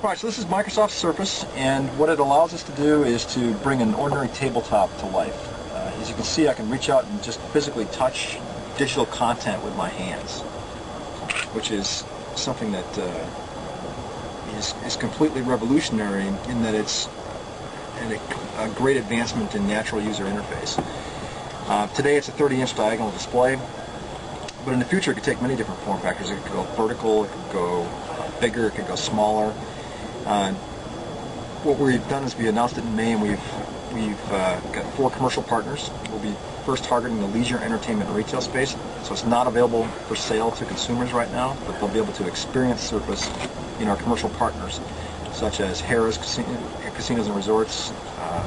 Alright, so this is Microsoft Surface, and what it allows us to do is to bring an ordinary tabletop to life. As you can see, I can reach out and just physically touch digital content with my hands, which is something that is completely revolutionary in that it's a great advancement in natural user interface. Today it's a 30-inch diagonal display, but in the future it could take many different form factors. It could go vertical, it could go bigger, it could go smaller. What we've done is we announced it in May, and we've got 4 commercial partners. We'll be first targeting the leisure, entertainment, and retail space. So it's not available for sale to consumers right now, but they'll be able to experience Surface in our commercial partners, such as Harrah's Casinos and Resorts,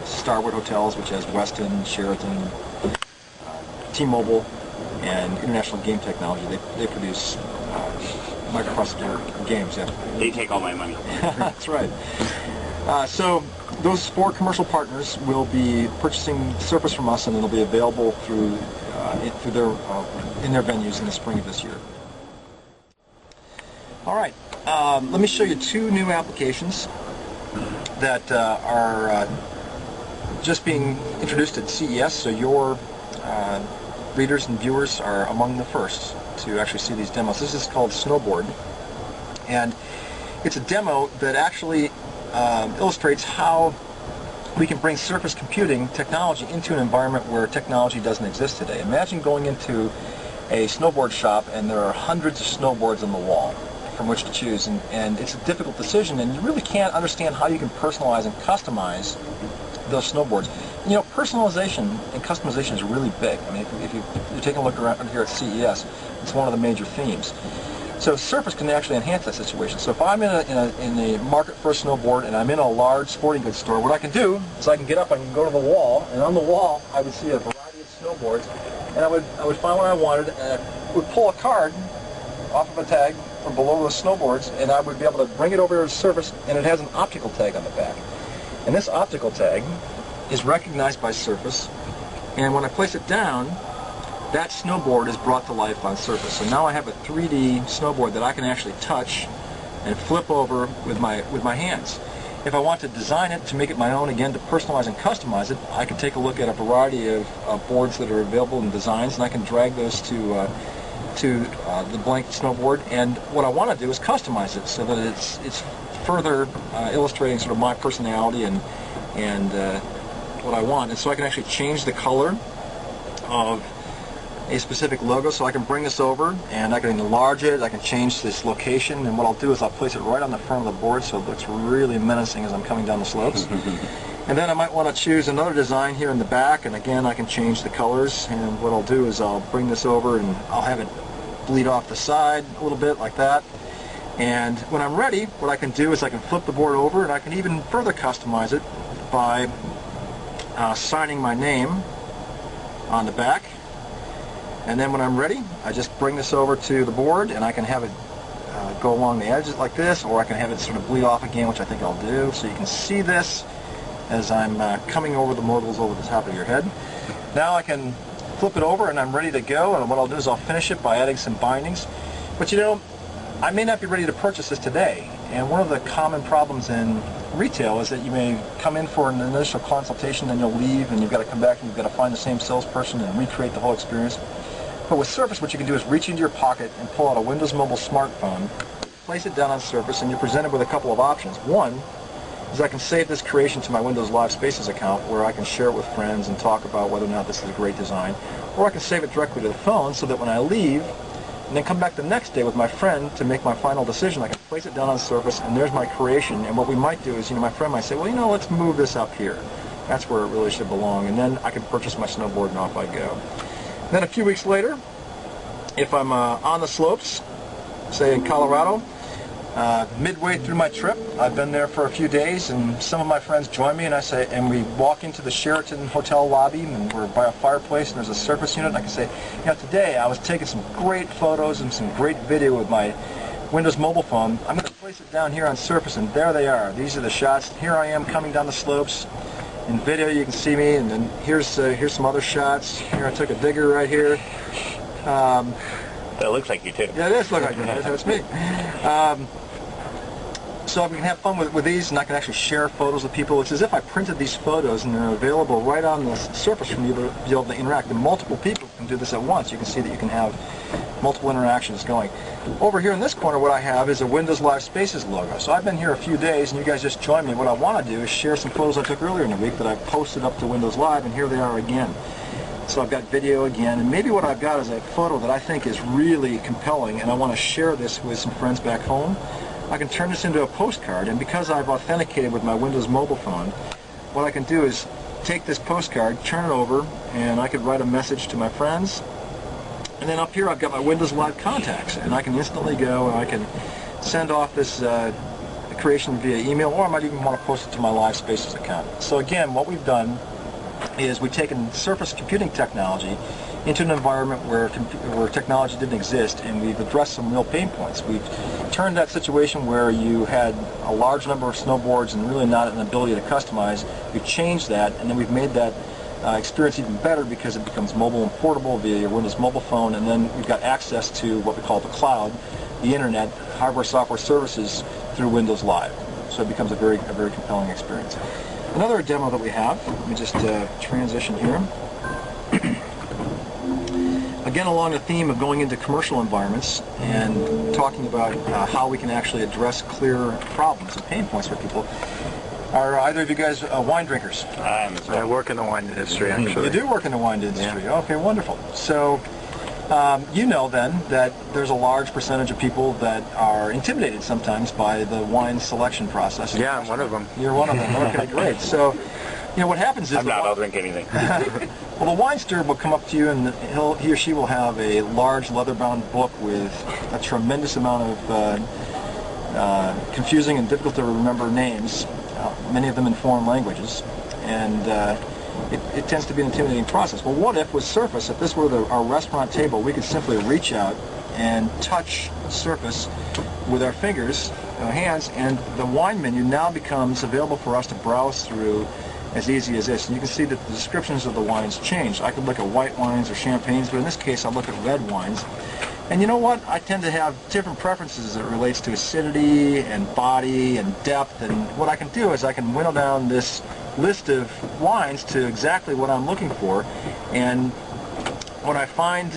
Starwood Hotels, which has Westin, Sheraton, T-Mobile, and International Game Technology. They produce microprocessor games. Yeah. They take all my money. That's right. So those 4 commercial partners will be purchasing Surface from us, and it'll be available through in their venues in the spring of this year. All right. Let me show you 2 new applications that are just being introduced at CES. So your readers and viewers are among the first to actually see these demos. This is called Snowboard, and it's a demo that actually illustrates how we can bring surface computing technology into an environment where technology doesn't exist today. Imagine going into a snowboard shop and there are hundreds of snowboards on the wall from which to choose, and it's a difficult decision, and you really can't understand how you can personalize and customize those snowboards. You know, personalization and customization is really big. I mean, if you're taking a look around here at CES, it's one of the major themes. So Surface can actually enhance that situation. So if I'm in a market for a snowboard and I'm in a large sporting goods store, what I can do is I can get up, I can go to the wall, and on the wall I would see a variety of snowboards, and I would find what I wanted, and I would pull a card off of a tag from below those snowboards, and I would be able to bring it over to Surface, and it has an optical tag on the back. And this optical tag is recognized by Surface, and when I place it down, that snowboard is brought to life on Surface. So now I have a 3D snowboard that I can actually touch and flip over with my hands. If I want to design it to make it my own, again, to personalize and customize it, I can take a look at a variety of boards that are available in designs, and I can drag those to the blank snowboard. And what I want to do is customize it so that it's further illustrating sort of my personality and what I want. And so I can actually change the color of a specific logo, so I can bring this over and I can enlarge it, I can change this location, and what I'll do is I'll place it right on the front of the board so it looks really menacing as I'm coming down the slopes. And then I might want to choose another design here in the back, and again I can change the colors, and what I'll do is I'll bring this over and I'll have it bleed off the side a little bit like that. And when I'm ready, what I can do is I can flip the board over, and I can even further customize it by signing my name on the back. And then when I'm ready, I just bring this over to the board, and I can have it go along the edges like this, or I can have it sort of bleed off again, which I think I'll do. So you can see this as I'm coming over the moguls over the top of your head. Now I can flip it over, and I'm ready to go, and what I'll do is I'll finish it by adding some bindings. But you know, I may not be ready to purchase this today, and one of the common problems in retail is that you may come in for an initial consultation, then you'll leave, and you've got to come back and you've got to find the same salesperson and recreate the whole experience. But with Surface, what you can do is reach into your pocket and pull out a Windows Mobile smartphone, place it down on Surface, and you're presented with a couple of options. One is I can save this creation to my Windows Live Spaces account, where I can share it with friends and talk about whether or not this is a great design. Or I can save it directly to the phone so that when I leave and then come back the next day with my friend to make my final decision, I can place it down on Surface, and there's my creation. And what we might do is, you know, my friend might say, well, you know, let's move this up here. That's where it really should belong. And then I can purchase my snowboard, and off I go. And then a few weeks later, if I'm on the slopes, say in Colorado, midway through my trip, I've been there for a few days, and some of my friends join me, and we walk into the Sheraton hotel lobby, and we're by a fireplace, and there's a Surface unit, and I can say, you know, today I was taking some great photos and some great video with my Windows mobile phone. I'm going to place it down here on Surface, and there they are. These are the shots. Here I am coming down the slopes. In video you can see me, and then here's some other shots. Here I took a digger right here. That looks like you too. Yeah, it does look like me. That's me. So I can have fun with these, and I can actually share photos with people. It's as if I printed these photos and they're available right on the surface for you to be able to interact. And multiple people can do this at once. You can see that you can have multiple interactions going. Over here in this corner, what I have is a Windows Live Spaces logo. So I've been here a few days, and you guys just joined me. What I want to do is share some photos I took earlier in the week that I posted up to Windows Live, and here they are again. So I've got video again, and maybe what I've got is a photo that I think is really compelling, and I want to share this with some friends back home. I can turn this into a postcard, and because I've authenticated with my Windows mobile phone, what I can do is take this postcard, turn it over, and I could write a message to my friends. And then up here I've got my Windows Live contacts, and I can instantly go and I can send off this creation via email, or I might even want to post it to my Live Spaces account. So again, what we've done is we've taken Surface computing technology into an environment where technology didn't exist, and we've addressed some real pain points. We've turned that situation where you had a large number of snowboards and really not an ability to customize. We've changed that, and then we've made that experience even better because it becomes mobile and portable via your Windows mobile phone, and then we've got access to what we call the cloud, the internet, hardware, software services through Windows Live. So it becomes a very compelling experience. Another demo that we have, let me just transition here. Again, along the theme of going into commercial environments and talking about how we can actually address clear problems and pain points for people. Are either of you guys wine drinkers? I work in the wine industry, actually. You do work in the wine industry? Yeah. Okay, wonderful. So, you know then that there's a large percentage of people that are intimidated sometimes by the wine selection process. Yeah, I'm one of them. You're one of them. Okay, great. So, you know, what happens is... I'm not, I'll drink anything. Well, the wine steward will come up to you, and he or she will have a large leather-bound book with a tremendous amount of confusing and difficult to remember names, many of them in foreign languages, and it tends to be an intimidating process. Well, what if with Surface, if this were our restaurant table, we could simply reach out and touch Surface with our fingers, our hands, and the wine menu now becomes available for us to browse through as easy as this. And you can see that the descriptions of the wines change. I could look at white wines or champagnes, but in this case I'll look at red wines. And you know what? I tend to have different preferences as it relates to acidity and body and depth, and what I can do is I can winnow down this list of wines to exactly what I'm looking for, and when I find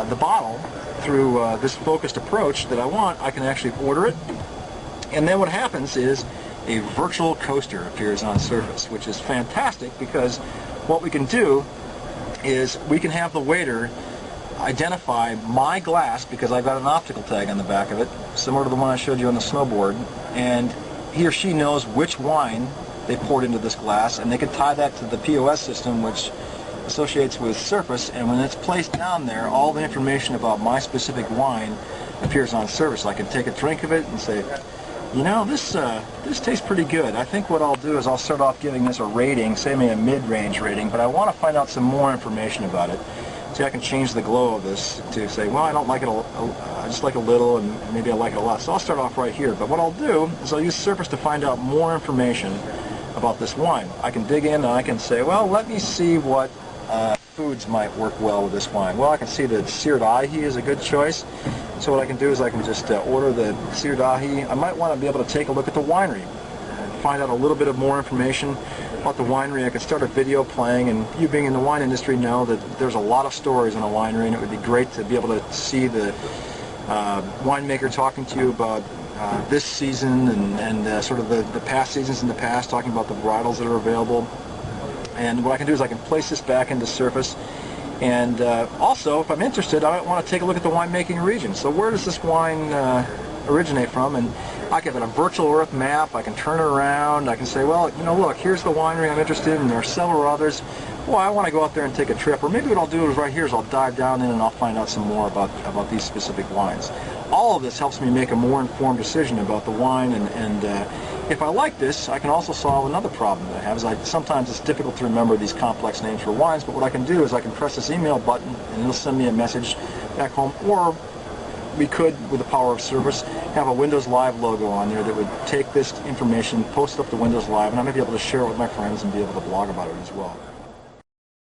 the bottle through this focused approach that I want, I can actually order it, and then what happens is a virtual coaster appears on Surface, which is fantastic because what we can do is we can have the waiter identify my glass, because I've got an optical tag on the back of it, similar to the one I showed you on the snowboard, and he or she knows which wine they poured into this glass, and they can tie that to the POS system, which associates with Surface, and when it's placed down there, all the information about my specific wine appears on Surface. So I can take a drink of it and say, you know, this tastes pretty good. I think what I'll do is I'll start off giving this a rating, say maybe a mid-range rating, but I want to find out some more information about it. See, I can change the glow of this to say, well, I don't like it, I just like a little, and maybe I like it a lot. So I'll start off right here. But what I'll do is I'll use Surface to find out more information about this wine. I can dig in and I can say, well, let me see what foods might work well with this wine. Well, I can see that seared ahi is a good choice. So what I can do is I can just order the seared ahi. I might want to be able to take a look at the winery and find out a little bit of more information about the winery. I can start a video playing, and you being in the wine industry know that there's a lot of stories in a winery, and it would be great to be able to see the winemaker talking to you about this season and sort of the past seasons in the past, talking about the varietals that are available. And what I can do is I can place this back into Surface, and also, if I'm interested, I might want to take a look at the winemaking region. So where does this wine originate from? And I can have a virtual Earth map. I can turn it around. I can say, well, you know, look, here's the winery I'm interested in, and there are several others. Well, I want to go out there and take a trip. Or maybe what I'll do is right here is I'll dive down in and I'll find out some more about these specific wines. All of this helps me make a more informed decision about the wine, and if I like this, I can also solve another problem that I have. Sometimes it's difficult to remember these complex names for wines, but what I can do is I can press this email button and it'll send me a message back home, or we could, with the power of Surface, have a Windows Live logo on there that would take this information, post it up to Windows Live, and I might be able to share it with my friends and be able to blog about it as well.